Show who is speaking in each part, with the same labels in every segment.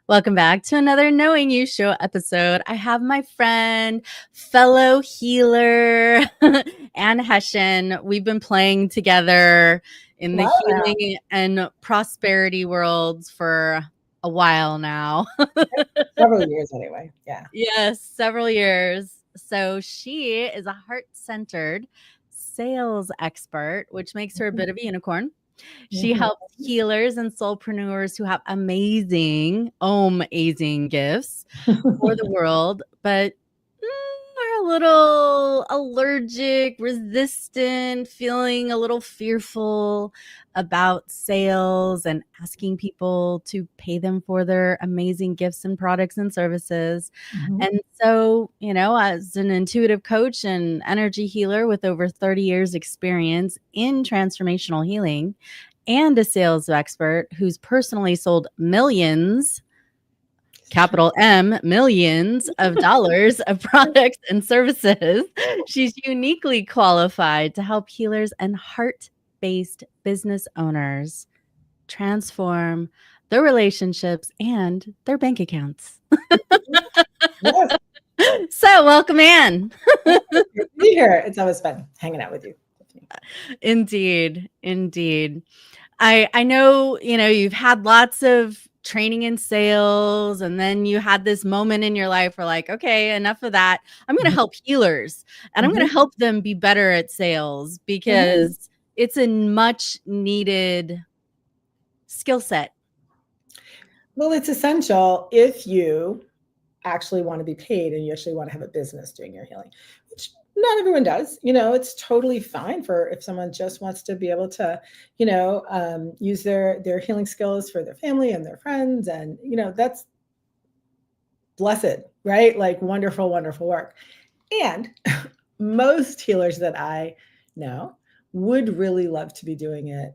Speaker 1: Welcome back to another Knowing You Show episode. I have my friend, fellow healer, Ann Hession. We've been playing together in the
Speaker 2: Wow.
Speaker 1: healing and prosperity worlds for a while now.
Speaker 2: Several years anyway. Yeah.
Speaker 1: Yes, several years. So she is a heart-centered sales expert, which makes her a bit of a unicorn. She
Speaker 2: Mhm.
Speaker 1: helps healers and soulpreneurs who have amazing gifts for the world, but are a little allergic, resistant, feeling a little fearful about sales and asking people to pay them for their amazing gifts and products and services.
Speaker 2: Mhm.
Speaker 1: And so, as an intuitive coach and energy healer with over 30 years experience in transformational healing and a sales expert who's personally sold millions, capital M, millions of dollars of products and services. She's uniquely qualified to help healers and heart-based business owners transform their relationships and their bank accounts.
Speaker 2: Yes.
Speaker 1: So, welcome, Ann.
Speaker 2: Great to be here. It's always fun hanging out with you.
Speaker 1: Indeed. I know, you've had lots of training in sales, and then you had this moment in your life where like, okay, enough of that. I'm going to
Speaker 2: Mhm.
Speaker 1: help healers and I'm going
Speaker 2: Mhm.
Speaker 1: to help them be better at sales
Speaker 2: Mhm.
Speaker 1: because it's a much needed skill set.
Speaker 2: Well, it's essential if you actually want to be paid and you actually want to have a business doing your healing, which not everyone does. It's totally fine for if someone just wants to be able to, use their healing skills for their family and their friends, and that's blessed, right? Like wonderful, wonderful work. And most healers that I know would really love to be doing it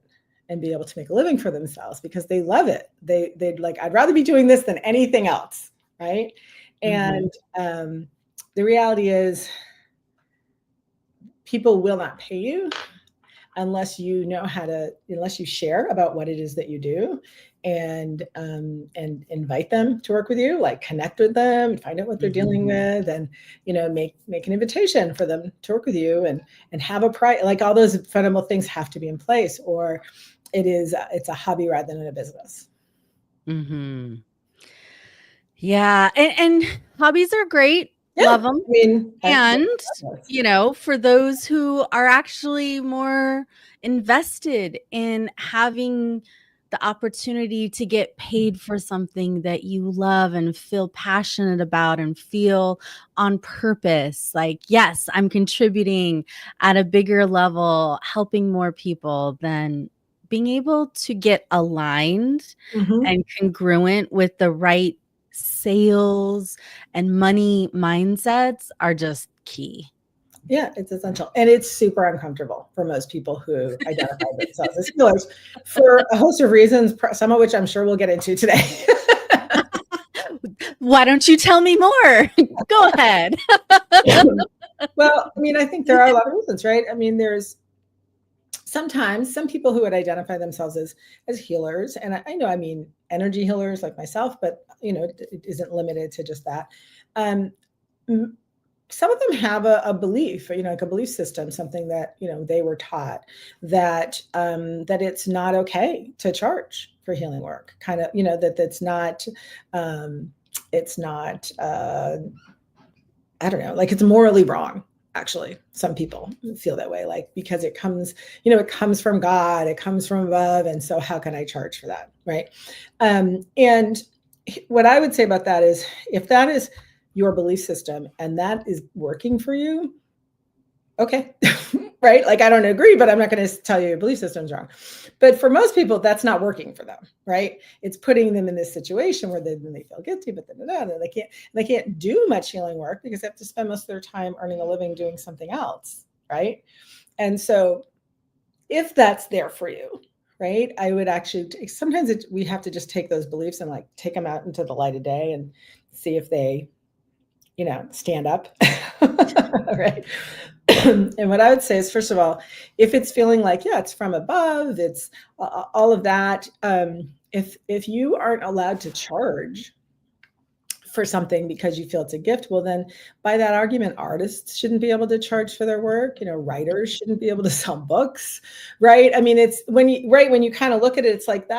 Speaker 2: and be able to make a living for themselves because they love it. They'd like, I'd rather be doing this than anything else, right?
Speaker 1: Mm-hmm.
Speaker 2: And the reality is, people will not pay you unless you know how to, unless you share about what it is that you do, and invite them to work with you, like connect with them, find out what they're
Speaker 1: Mm-hmm.
Speaker 2: dealing with, and make an invitation for them to work with you, and have a price. Like all those fundamental things have to be in place, or it's a hobby rather than a business.
Speaker 1: Mm-hmm. Yeah. And hobbies are great.
Speaker 2: Yeah,
Speaker 1: Love them.
Speaker 2: I mean,
Speaker 1: And, for those who are actually more invested in having the opportunity to get paid for something that you love and feel passionate about and feel on purpose, like, yes, I'm contributing at a bigger level, helping more people, then being able to get aligned
Speaker 2: Mhm.
Speaker 1: and congruent with the right sales and money mindsets are just key.
Speaker 2: Yeah, it's essential. And it's super uncomfortable for most people who identify themselves as healers for a host of reasons, some of which I'm sure we'll get into today.
Speaker 1: Why don't you tell me more? Go ahead.
Speaker 2: Well, I mean, I think there are a lot of reasons, right? I mean, there's sometimes some people who would identify themselves as healers, and I know, I mean, energy healers like myself, but it isn't limited to just that. Um, some of them have a belief, like a belief system, something that they were taught, that it's not okay to charge for healing work. Kind of, that's not, it's not. I don't know, like it's morally wrong. Actually, some people feel that way, like because it comes from God, it comes from above, and so how can I charge for that, right? And what I would say about that is, if that is your belief system and that is working for you, okay. Right, like I don't agree, but I'm not going to tell you your belief system's wrong. But for most people, that's not working for them, right? It's putting them in this situation where then they feel guilty, but then they can't do much healing work because they have to spend most of their time earning a living doing something else, right? And so if that's there for you, right, I would actually sometimes we have to just take those beliefs and like take them out into the light of day and see if they stand up. Right. And what I would say is, first of all, if it's feeling like, yeah, it's from above, it's all of that. If you aren't allowed to charge for something because you feel it's a gift, well, then by that argument, artists shouldn't be able to charge for their work. Writers shouldn't be able to sell books, right? I mean, it's when you kind of look at it, it's like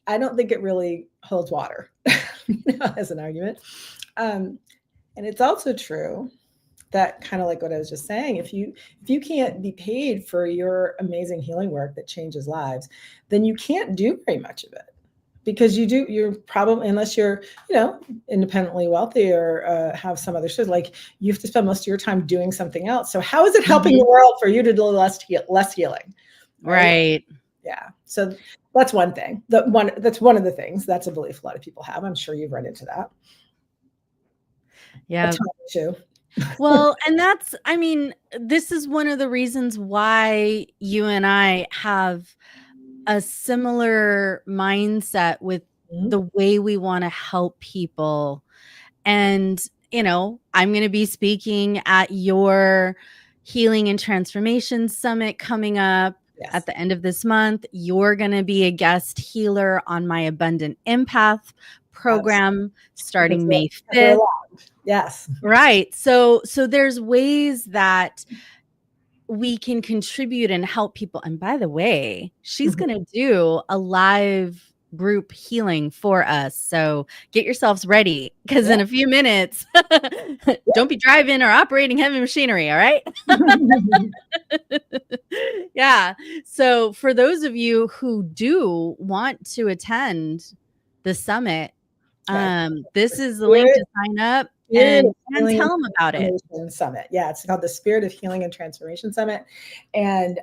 Speaker 2: I don't think it really holds water as an argument. And it's also true that, kind of like what I was just saying, if you can't be paid for your amazing healing work that changes lives, then you can't do very much of it. Because you're probably, unless you're, independently wealthy or have some other shit, like you have to spend most of your time doing something else. So how is it helping the world for you to do less healing?
Speaker 1: Right.
Speaker 2: Yeah. So that's one thing. That's one of the things. That's a belief a lot of people have. I'm sure you've run into that.
Speaker 1: Yeah.
Speaker 2: Too.
Speaker 1: Well, and this is one of the reasons why you and I have a similar mindset with the way we want to help people. And, I'm going to be speaking at your Healing and Transformation Summit coming up at the end of this month. You're going to be a guest healer on my Abundant Empath program starting May 5th.
Speaker 2: Yes.
Speaker 1: Right. So there's ways that we can contribute and help people. And by the way, she's going to do a live group healing for us. So get yourselves ready, because in a few minutes, don't be driving or operating heavy machinery. All right. Yeah. So for those of you who do want to attend the summit, this is the link to sign up and tell them about it.
Speaker 2: Summit. Yeah, it's called the Spirit of Healing and Transformation Summit. And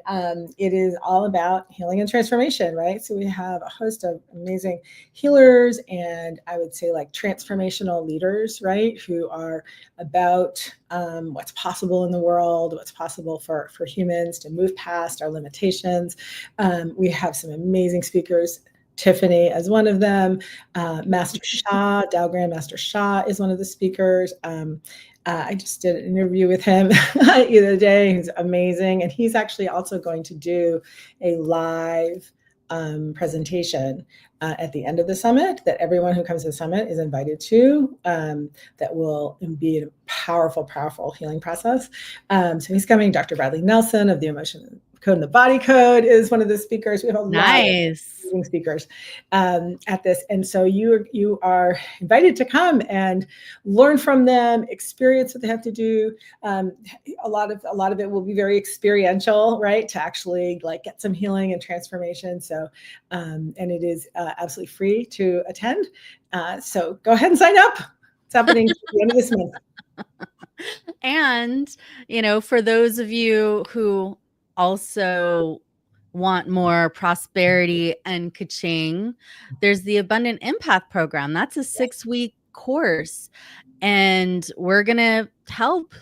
Speaker 2: it is all about healing and transformation, right? So we have a host of amazing healers and I would say like transformational leaders, right? Who are about what's possible in the world, what's possible for humans to move past our limitations. We have some amazing speakers. Tiffany as one of them, Master Shah, Tao Grandmaster Shah is one of the speakers. I just did an interview with him the other day. He's amazing. And he's actually also going to do a live presentation at the end of the summit that everyone who comes to the summit is invited to, that will be a powerful, powerful healing process. So he's coming. Dr. Bradley Nelson of the Emotion Code and the Body Code is one of the speakers. We have a lot of speakers at this, and so you are invited to come and learn from them, experience what they have to do. A lot of it will be very experiential, right? To actually like get some healing and transformation. So, and it is absolutely free to attend. So go ahead and sign up. It's happening at the end of this month.
Speaker 1: And for those of you who also want more prosperity and ka-ching, there's the Abundant Empath program. That's a 6-week course. And we're going to help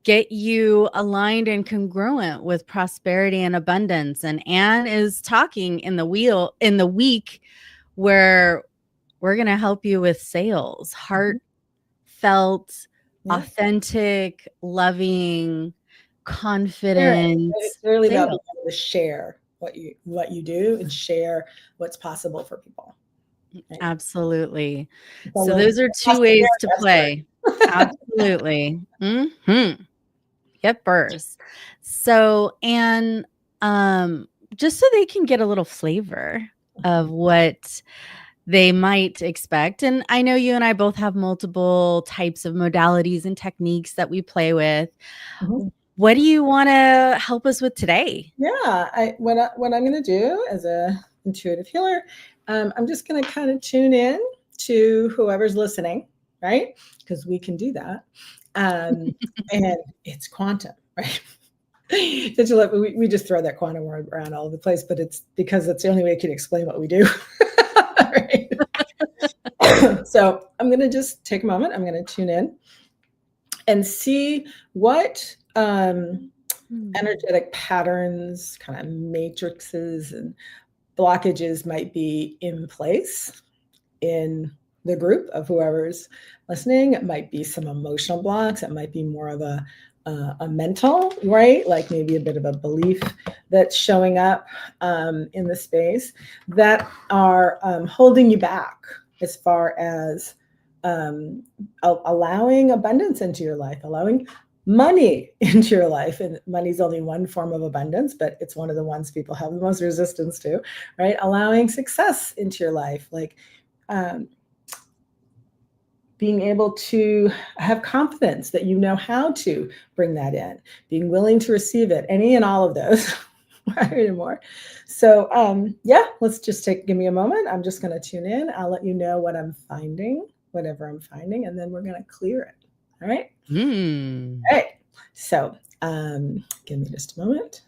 Speaker 1: get you aligned and congruent with prosperity and abundance. And Ann is talking in the week where we're going to help you with sales, heartfelt, authentic, loving, confident.
Speaker 2: It's really about being able to share what you do and share what's possible for people.
Speaker 1: Right? Absolutely. So those are 2 ways to play. Absolutely. Get burst. So, and just so they can get a little flavor of what they might expect. And I know you and I both have multiple types of modalities and techniques that we play with. What do you want to help us with today?
Speaker 2: Yeah, what I'm going to do as a intuitive healer, I'm just going to kind of tune in to whoever's listening, right? Because we can do that. And it's quantum, right? We just throw that quantum word around all over the place, but it's because it's the only way I can explain what we do. Right? So I'm going to just take a moment. I'm going to tune in and see what energetic patterns, kind of matrices and blockages might be in place in the group of whoever's listening. It might be some emotional blocks. It might be more of a mental, right? Like maybe a bit of a belief that's showing up in the space that are holding you back as far as allowing abundance into your life, allowing money into your life. And money's only one form of abundance, but it's one of the ones people have the most resistance to, right? Allowing success into your life, like being able to have confidence that you know how to bring that in, being willing to receive it, any and all of those. Right, and more. So yeah, let's just give me a moment. I'm just going to tune in. I'll let you know what I'm finding, whatever I'm finding, and then we're going to clear it. All right. All right. So give me just a moment.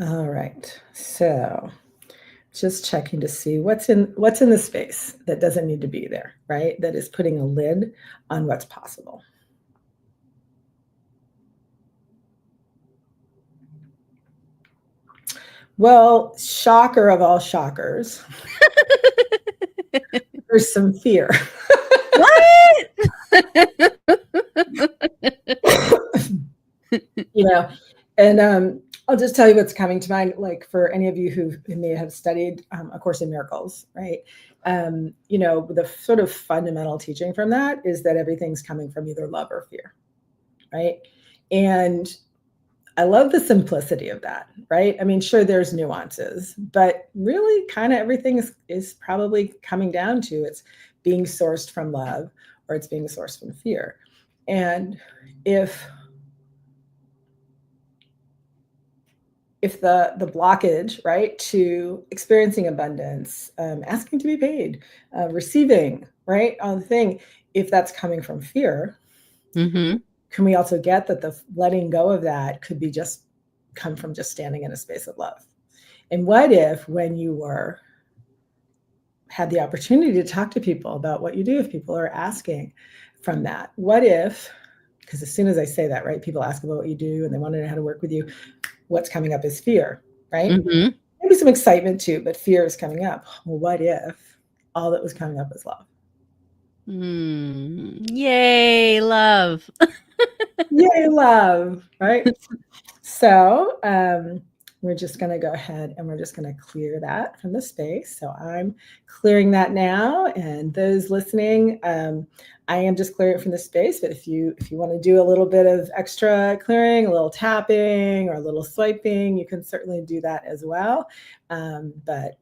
Speaker 2: All right. So just checking to see what's in the space that doesn't need to be there, right? That is putting a lid on what's possible. Well, shocker of all shockers. There's some fear.
Speaker 1: What?
Speaker 2: You know, and I'll just tell you what's coming to mind, like for any of you who may have studied A Course in Miracles, right? You know, the sort of fundamental teaching from that is that everything's coming from either love or fear, right? And I love the simplicity of that, right? I mean, sure, there's nuances, but really kind of everything is probably coming down to it's being sourced from love or it's being sourced from fear. And if the blockage, right, to experiencing abundance, asking to be paid, receiving, right, on the thing, if that's coming from fear, can we also get that the letting go of that could be just come from just standing in a space of love? And what if when you had the opportunity to talk to people about what you do, if people are asking from that, what if, because as soon as I say that, right, people ask about what you do and they want to know how to work with you, what's coming up is fear, right? Maybe some excitement too, but fear is coming up. Well, what if all that was coming up is love?
Speaker 1: Yay, love.
Speaker 2: Yay, love, right? So we're just going to go ahead and we're just going to clear that from the space. So I'm clearing that now, and those listening, I am just clearing it from the space. But if you want to do a little bit of extra clearing, a little tapping or a little swiping, you can certainly do that as well. But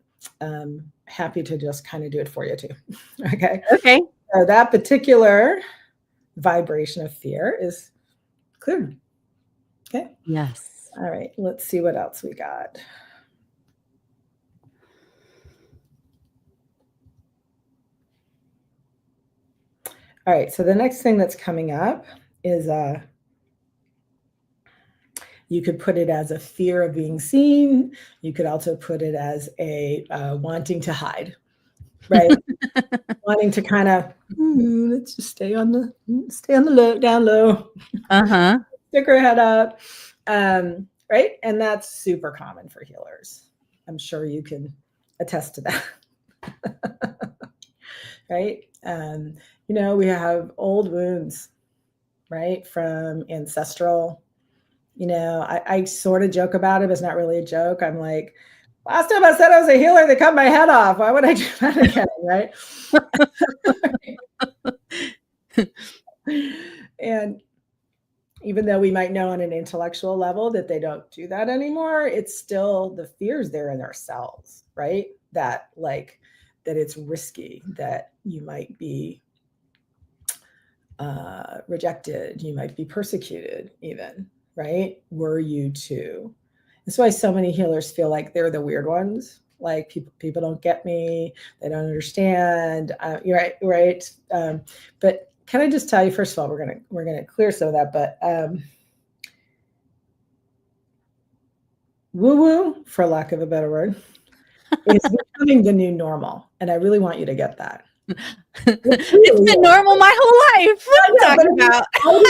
Speaker 2: happy to just kind of do it for you too. Okay.
Speaker 1: Okay.
Speaker 2: So that particular vibration of fear is cleared. Okay.
Speaker 1: Yes.
Speaker 2: All right. Let's see what else we got. All right. So the next thing that's coming up is you could put it as a fear of being seen. You could also put it as a wanting to hide, right? Wanting to kind of let's just stay on the low, down low. Stick her head up, right? And that's super common for healers. I'm sure you can attest to that, right? You know, we have old wounds, right, from ancestral. You know, I sort of joke about it, but it's not really a joke. I'm like, last time I said I was a healer, they cut my head off. Why would I do that again, right? And even though we might know on an intellectual level that they don't do that anymore, it's still the fears there in ourselves, right? That it's risky, that you might be rejected, you might be persecuted even, right? Were you to. That's why so many healers feel like they're the weird ones. Like people don't get me, they don't understand. You're right. But can I just tell you, first of all, we're gonna clear some of that, but woo-woo, for lack of a better word, is becoming the new normal. And I really want you to get that.
Speaker 1: It's been normal my whole life.
Speaker 2: Talking about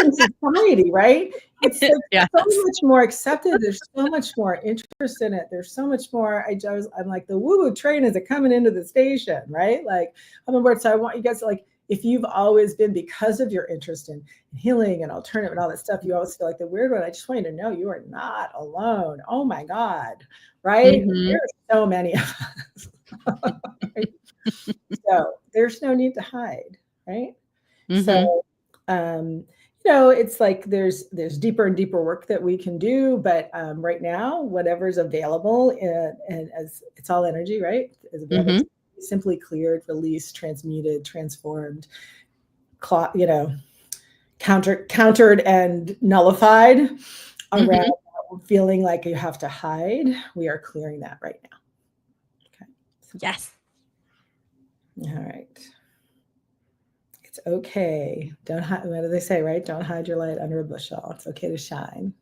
Speaker 2: in society, right? It's like so much more accepted. There's so much more interest in it. There's so much more. I'm like, the woo-woo train is coming into the station, right? Like, I'm on board. So I want you guys to if you've always been, because of your interest in healing and alternative and all that stuff, you always feel like the weird one. I just want you to know you are not alone. Oh my God. Right?
Speaker 1: Mhm.
Speaker 2: There are so many of us. Right? So there's no need to hide, right?
Speaker 1: Mhm.
Speaker 2: So, it's like there's deeper and deeper work that we can do, but right now, whatever's available, and as it's all energy, right, is available to
Speaker 1: Mhm.
Speaker 2: be simply cleared, released, transmuted, transformed, countered and nullified around
Speaker 1: Mhm.
Speaker 2: feeling like you have to hide. We are clearing that right now. Okay.
Speaker 1: Yes.
Speaker 2: All right. It's okay. Don't hide. What do they say, right? Don't hide your light under a bushel. It's okay to shine.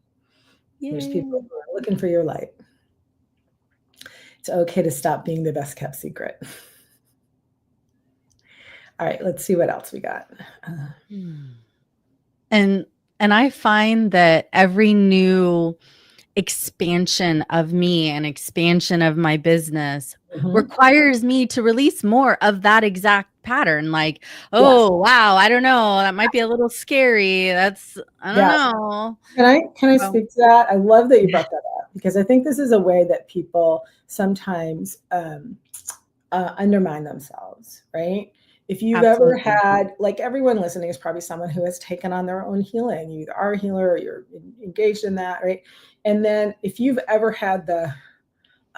Speaker 2: There's people
Speaker 1: Yay.
Speaker 2: who are looking for your light. It's okay to stop being the best kept secret. All right, let's see what else we got.
Speaker 1: And and I find that every new expansion of me and expansion of my business
Speaker 2: Mhm.
Speaker 1: requires me to release more of that exact pattern. Like,
Speaker 2: Yes,
Speaker 1: oh, wow, I don't know. That might be a little scary. I don't
Speaker 2: yes.
Speaker 1: know.
Speaker 2: Can I
Speaker 1: So,
Speaker 2: speak to that? I love that you brought that up because I think this is a way that people sometimes undermine themselves, right? If you've ever
Speaker 1: absolutely.
Speaker 2: had, like everyone listening is probably someone who has taken on their own healing. You either are a healer or you're engaged in that, right? And then if you've ever had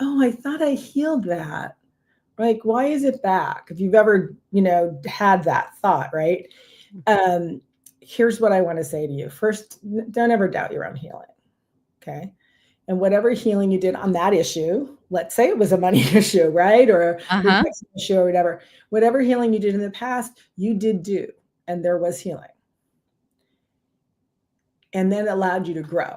Speaker 2: oh, I thought I healed that. Like, why is it back? If you've ever, had that thought, right? Here's what I want to say to you. First, don't ever doubt your own healing. Okay. And whatever healing you did on that issue, let's say it was a money issue, right? Or a
Speaker 1: Uh-huh.
Speaker 2: rejection issue or whatever healing you did in the past, you did do, and there was healing. And then it allowed you to grow.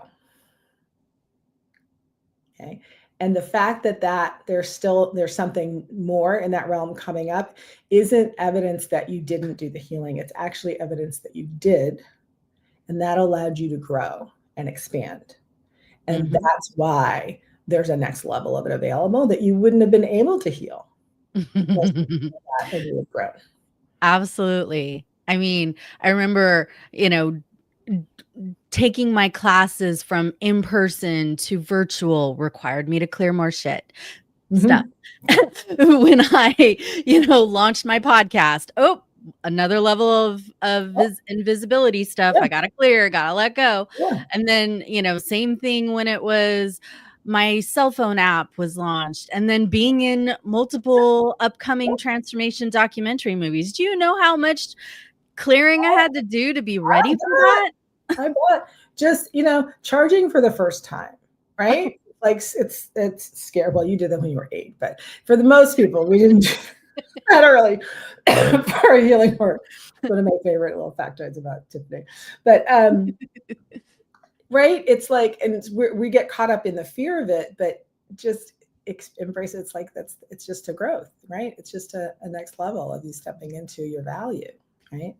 Speaker 2: Okay. And the fact that there's something more in that realm coming up isn't evidence that you didn't do the healing. It's actually evidence that you did, and that allowed you to grow and expand. And
Speaker 1: Mhm.
Speaker 2: that's why there's a next level of it available that you wouldn't have been able to heal unless you did that and you had grown.
Speaker 1: Absolutely. I mean, I remember, taking my classes from in person to virtual required me to clear more stuff.
Speaker 2: Mhm.
Speaker 1: When I, launched my podcast, oh, another level of invisibility stuff.
Speaker 2: Yeah,
Speaker 1: I gotta clear, gotta let go.
Speaker 2: yeah.
Speaker 1: And then, same thing when it was my cell phone app was launched, and then being in multiple upcoming transformation documentary movies. Do you know how much clearing I had to do to be
Speaker 2: I
Speaker 1: ready for
Speaker 2: bet.
Speaker 1: that?
Speaker 2: I bet. Just, charging for the first time, right? Like it's scary. Well, you did that when you were 8, but for the most people, we didn't do that early for healing work. It's one of my favorite little factoids about Tiffany. But right, it's like, and we get caught up in the fear of it, but just embrace it. It's like it's just a growth, right? It's just a next level of you stepping into your value, right?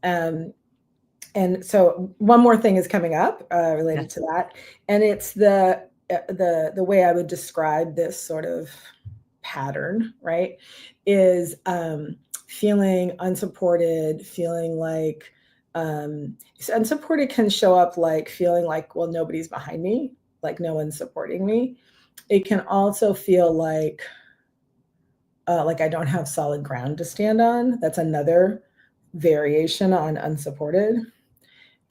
Speaker 2: Um, and so one more thing is coming up related to
Speaker 1: Yes.
Speaker 2: that, and it's the way I would describe this sort of pattern, right, is feeling unsupported, feeling like unsupported can show up like feeling like, well, nobody's behind me, like no one's supporting me. It can also feel like I don't have solid ground to stand on. That's another variation on unsupported.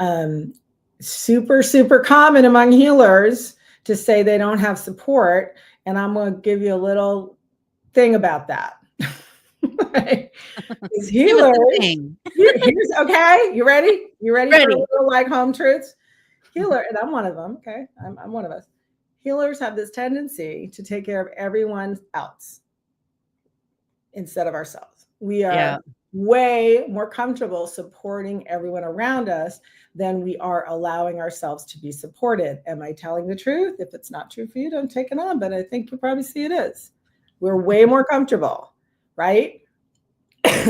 Speaker 2: um, Super, super common among healers to say they don't have support. And I'm going to give you a little thing about that. Right? Is
Speaker 1: Give us a
Speaker 2: healers,
Speaker 1: thing.
Speaker 2: here's okay. You ready? You ready for a
Speaker 1: Ready.
Speaker 2: little like home truths? Healer, and I'm one of them. Okay. I'm one of us. Healers have this tendency to take care of everyone else instead of ourselves. We are
Speaker 1: Yeah.
Speaker 2: way more comfortable supporting everyone around us than we are allowing ourselves to be supported. Am I telling the truth? If it's not true for you, don't take it on, but I think you'll probably see it is. We're way more comfortable, right?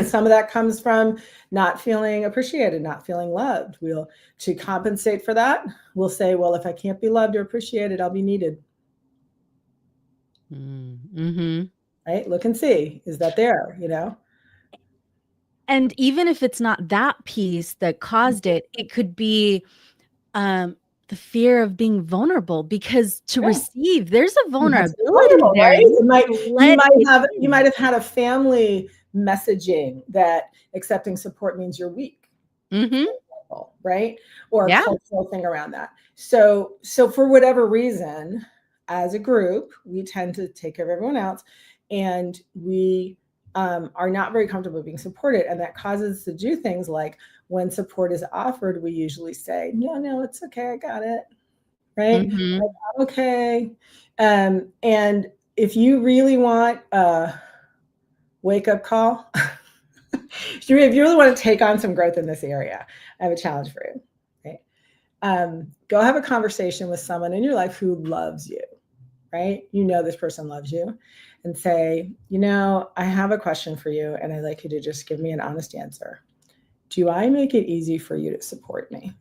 Speaker 2: Some of that comes from not feeling appreciated, not feeling loved. To compensate for that, we'll say, well, if I can't be loved or appreciated, I'll be needed.
Speaker 1: Mm-hmm.
Speaker 2: Right? Look and see. Is that there?
Speaker 1: And even if it's not that piece that caused it, it could be um, the fear of being vulnerable, because to
Speaker 2: Yeah.
Speaker 1: receive, there's a
Speaker 2: You have to be
Speaker 1: vulnerability
Speaker 2: relatable,
Speaker 1: there.
Speaker 2: right?
Speaker 1: You
Speaker 2: It
Speaker 1: have
Speaker 2: might
Speaker 1: to let it
Speaker 2: you
Speaker 1: in.
Speaker 2: might have had a family messaging that accepting support means you're weak,
Speaker 1: Mm-hmm.
Speaker 2: right? Or a
Speaker 1: Yeah.
Speaker 2: cultural thing around that. So for whatever reason, as a group, we tend to take care of everyone else, and we are not very comfortable being supported, and that causes us to do things like when support is offered, we usually say, "No, it's okay, I got it." Right?
Speaker 1: Mm-hmm.
Speaker 2: Like, I'm okay. And if you really want a wake up call, if you really want to take on some growth in this area, I have a challenge for you. Right? Go have a conversation with someone in your life who loves you, right? You know this person loves you, and say, I have a question for you, and I'd like you to just give me an honest answer. Do I make it easy for you to support me?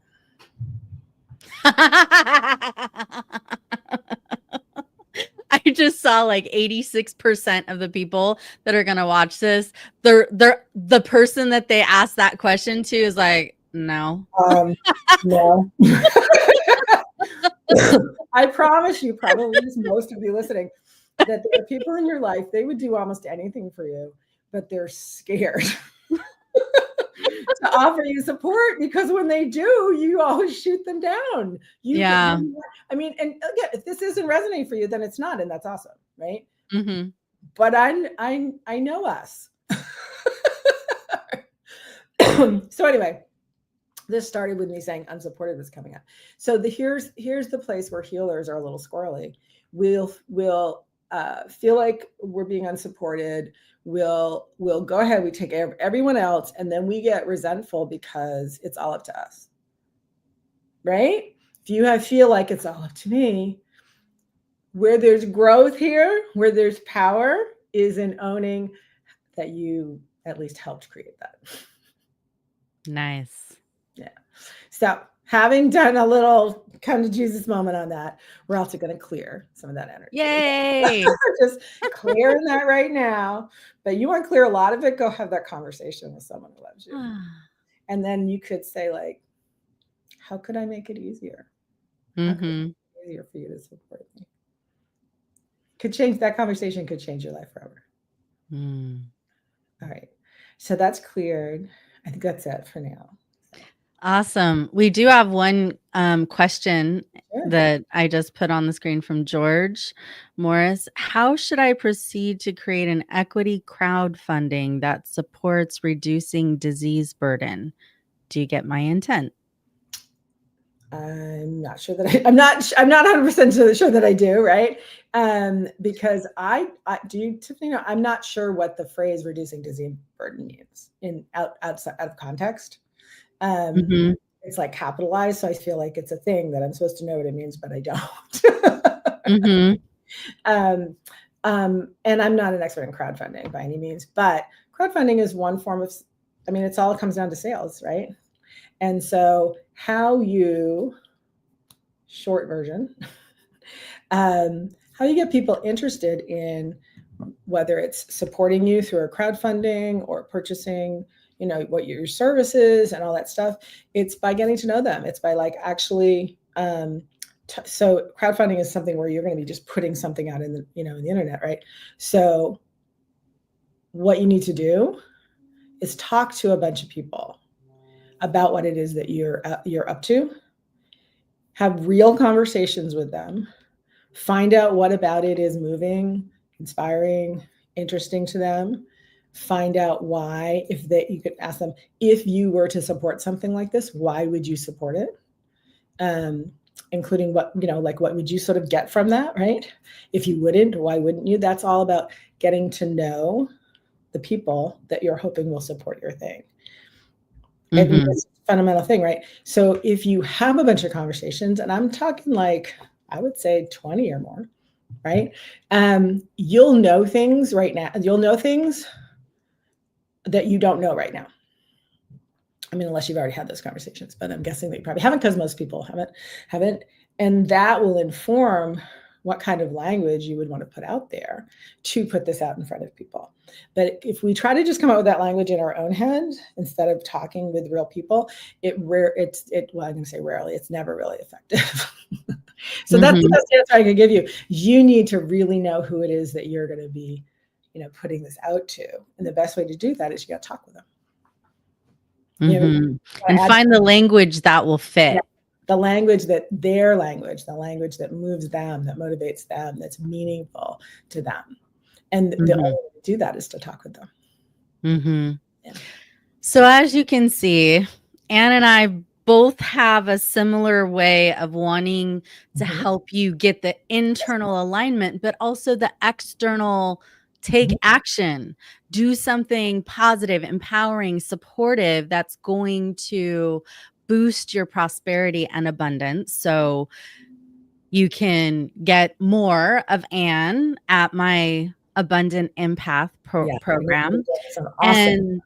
Speaker 1: I just saw like 86% of the people that are gonna watch this, they're the person that they asked that question to is like, no.
Speaker 2: No. I promise you, probably most of you listening, that there are people in your life, they would do almost anything for you, but they're scared to offer you support, because when they do, you always shoot them down.
Speaker 1: Yeah.
Speaker 2: I mean, and again, if this isn't resonating for you, then it's not, and that's awesome, right?
Speaker 1: Mm-hmm.
Speaker 2: But I know us. So anyway, this started with me saying unsupported was coming up. So here's the place where healers are a little squirrely. We'll feel like we're being unsupported. We'll go ahead. We take care of everyone else, and then we get resentful because it's all up to us, right? If you feel like it's all up to me, where there's growth here, where there's power, is in owning that you at least helped create that.
Speaker 1: Nice.
Speaker 2: Yeah. So having done a little come to Jesus moment on that, we're also going to clear some of that energy.
Speaker 1: Yay.
Speaker 2: Just clearing that right now. But you want to clear a lot of it, go have that conversation with someone who loves you. And then you could say, like, how could I make it easier? How could I make it easier for you to support me? Could change that conversation, could change your life forever. All right. So that's cleared. I think that's it for now.
Speaker 1: Awesome. We do have one question
Speaker 2: Sure.
Speaker 1: that I just put on the screen from George Morris. How should I proceed to create an equity crowdfunding that supports reducing disease burden? Do you get my intent?
Speaker 2: I'm not sure that I'm not 100% sure that I do, right? Because I do, Tiffany. I'm not sure what the phrase "reducing disease burden" means outside of context. It's like capitalized, so I feel like it's a thing that I'm supposed to know what it means, but I don't. And I'm not an expert in crowdfunding by any means, but crowdfunding is one form of. I mean, it comes down to sales, right? And so how you, short version, how you get people interested in whether it's supporting you through a crowdfunding or purchasing, what your service is and all that stuff. It's by getting to know them. It's by like actually, so crowdfunding is something where you're going to be just putting something out in the, in the internet, right? So what you need to do is talk to a bunch of people about what it is that you're up to. Have real conversations with them. Find out what about it is moving, inspiring, interesting to them. Find out why. You could ask them, if you were to support something like this, why would you support it? Including what, like what would you sort of get from that, right? If you wouldn't, why wouldn't you? That's all about getting to know the people that you're hoping will support your thing. And that's a fundamental thing, right? So if you have a bunch of conversations, and I'm talking like, I would say 20 or more, right? You'll know things right now. You'll know things that you don't know right now. I mean, unless you've already had those conversations, but I'm guessing that you probably haven't, because most people haven't. And that will inform what kind of language you would want to put out there to put this out in front of people. But if we try to just come up with that language in our own head instead of talking with real people, well, I'm going to say rarely, it's never really effective. So that's the best answer I could give you. You need to really know who it is that you're going to be, putting this out to. And the best way to do that is you got to talk with them.
Speaker 1: And find the language that will fit.
Speaker 2: Yeah, the language that their language, the language that moves them, that motivates them, that's meaningful to them. And the only way to do that is to talk with them.
Speaker 1: Yeah. So as you can see, Ann and I both have a similar way of wanting to help you get the internal alignment, but also the external take action, do something positive, empowering, supportive that's going to boost your prosperity and abundance. So you can get more of Ann at my Abundant Empath program.
Speaker 2: Awesome.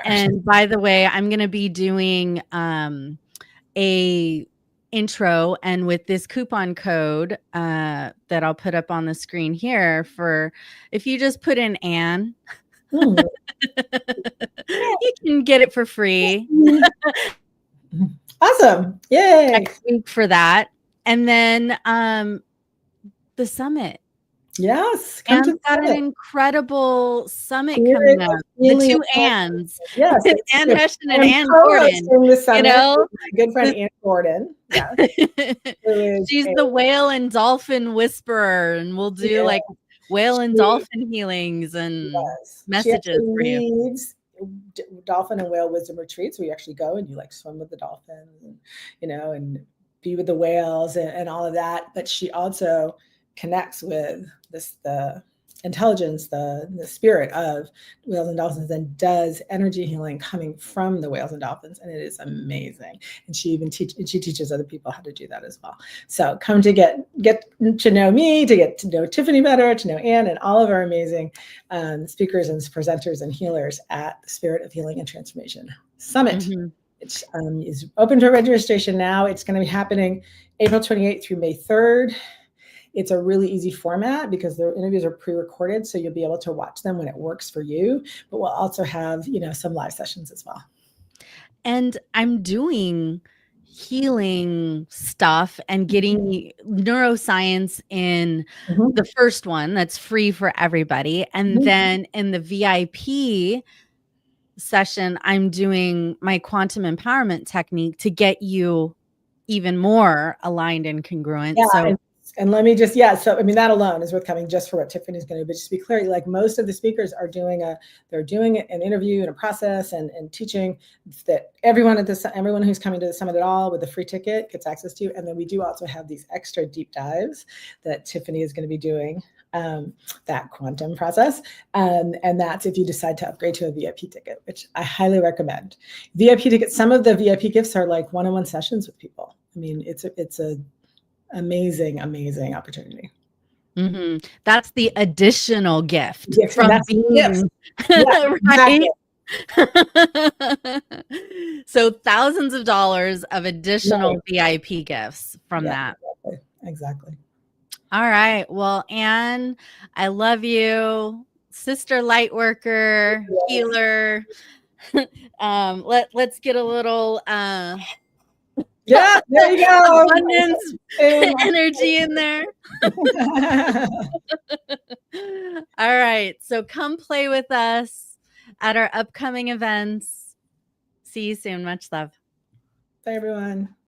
Speaker 1: And by the way, I'm going to be doing a intro, and with this coupon code that I'll put up on the screen here, for if you just put in Ann, you can get it for free.
Speaker 2: Awesome. Yay.
Speaker 1: Next week for that. And then the summit.
Speaker 2: Yes.
Speaker 1: Ann's got an incredible summit coming up. The two Anns.
Speaker 2: Yes.
Speaker 1: Ann Hession and Ann Gordon.
Speaker 2: Good friend Ann Gordon. Yes.
Speaker 1: She's the whale and dolphin whisperer, and we'll do like whale and dolphin healings and messages for you.
Speaker 2: Dolphin and whale wisdom retreats where you actually go and you like swim with the dolphins and, and be with the whales and all of that. But she also connects with the intelligence, the spirit of whales and dolphins, and does energy healing coming from the whales and dolphins, and it is amazing. And she even teaches other people how to do that as well. So come to get to know me, to get to know Tiffany better, to know Ann and all of our amazing speakers and presenters and healers at the Spirit of Healing and Transformation Summit. It is open for registration now. It's going to be happening April 28th through May 3rd. It's a really easy format because the interviews are pre-recorded, so you'll be able to watch them when it works for you. But we'll also have, some live sessions as well.
Speaker 1: And I'm doing healing stuff and getting neuroscience in the first one that's free for everybody. And then in the VIP session, I'm doing my quantum empowerment technique to get you even more aligned and congruent.
Speaker 2: Yeah, and let me just, so I mean, that alone is worth coming just for what Tiffany's going to do. But just to be clear, like most of the speakers are doing an interview and a process and teaching that everyone who's coming to the summit at all with a free ticket gets access to. And then we do also have these extra deep dives that Tiffany is going to be doing, that quantum process. And that's if you decide to upgrade to a VIP ticket, which I highly recommend. VIP tickets, some of the VIP gifts are like one-on-one sessions with people. I mean, it's a amazing opportunity.
Speaker 1: That's the additional gift from being
Speaker 2: right.
Speaker 1: So thousands of dollars of additional VIP gifts from that.
Speaker 2: Exactly.
Speaker 1: All right. Well, Ann, I love you, sister light worker, healer. Let's get a little
Speaker 2: there you go.
Speaker 1: Abundance energy in there. All right. So come play with us at our upcoming events. See you soon. Much love.
Speaker 2: Bye, everyone.